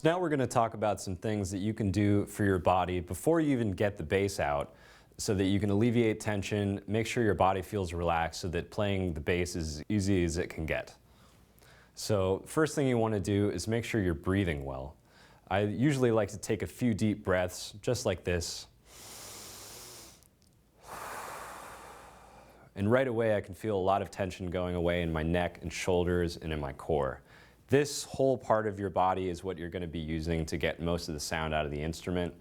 So now we're going to talk about some things that you can do for your body before you even get the bass out so that you can alleviate tension, make sure your body feels relaxed so that playing the bass is as easy as it can get. So first thing you want to do is make sure you're breathing well. I usually like to take a few deep breaths, just like this. And right away I can feel a lot of tension going away in my neck and shoulders and in my core. This whole part of your body is what you're going to be using to get most of the sound out of the instrument.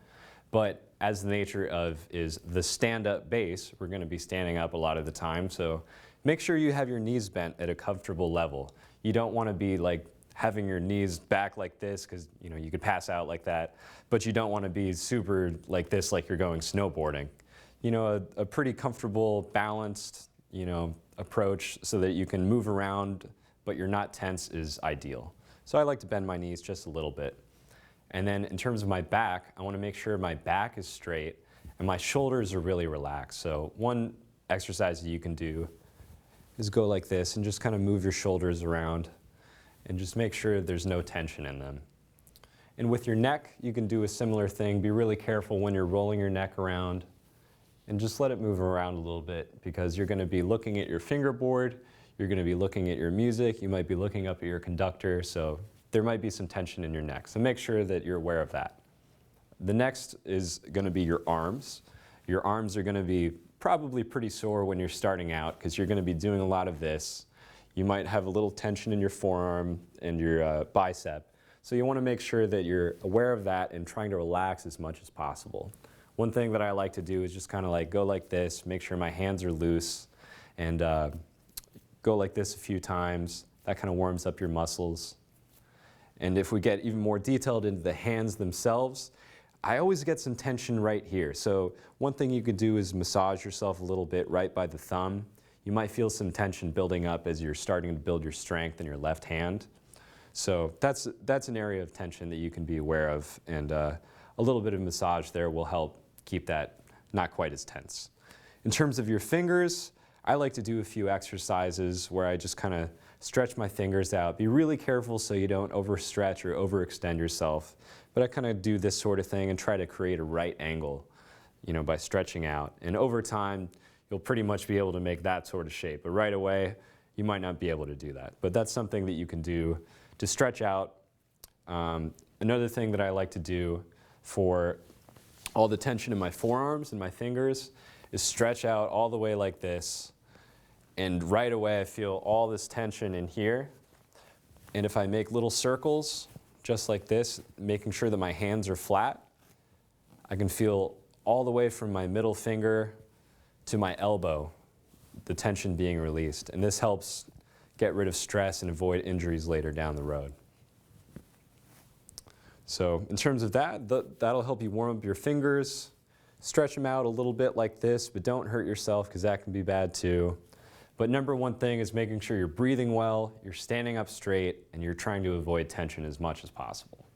But as the nature of is the stand-up bass, we're going to be standing up a lot of the time. So make sure you have your knees bent at a comfortable level. You don't want to be like having your knees back like this because you could pass out like that. But you don't want to be super like this like you're going snowboarding. A pretty comfortable, balanced approach so that you can move around but you're not tense is ideal. So I like to bend my knees just a little bit. And then in terms of my back, I want to make sure my back is straight and my shoulders are really relaxed. So one exercise that you can do is go like this and just kind of move your shoulders around and just make sure there's no tension in them. And with your neck, you can do a similar thing. Be really careful when you're rolling your neck around and just let it move around a little bit because you're going to be looking at your fingerboard. You're going to be looking at your music, you might be looking up at your conductor, so there might be some tension in your neck. So make sure that you're aware of that. The next is going to be your arms. Your arms are going to be probably pretty sore when you're starting out because you're going to be doing a lot of this. You might have a little tension in your forearm and your bicep. So you want to make sure that you're aware of that and trying to relax as much as possible. One thing that I like to do is just kind of like go like this, make sure my hands are loose, and go like this a few times. That kind of warms up your muscles. And if we get even more detailed into the hands themselves, I always get some tension right here. So one thing you could do is massage yourself a little bit right by the thumb. You might feel some tension building up as you're starting to build your strength in your left hand. So that's an area of tension that you can be aware of, and a little bit of massage there will help keep that not quite as tense. In terms of your fingers, I like to do a few exercises where I just kind of stretch my fingers out. Be really careful so you don't overstretch or overextend yourself. But I kind of do this sort of thing and try to create a right angle, by stretching out. And over time, you'll pretty much be able to make that sort of shape. But right away, you might not be able to do that. But that's something that you can do to stretch out. Another thing that I like to do for all the tension in my forearms and my fingers is stretch out all the way like this. And right away I feel all this tension in here. And if I make little circles, just like this, making sure that my hands are flat, I can feel all the way from my middle finger to my elbow, the tension being released. And this helps get rid of stress and avoid injuries later down the road. So in terms of that'll help you warm up your fingers, stretch them out a little bit like this, but don't hurt yourself because that can be bad too. But number one thing is making sure you're breathing well, you're standing up straight, and you're trying to avoid tension as much as possible.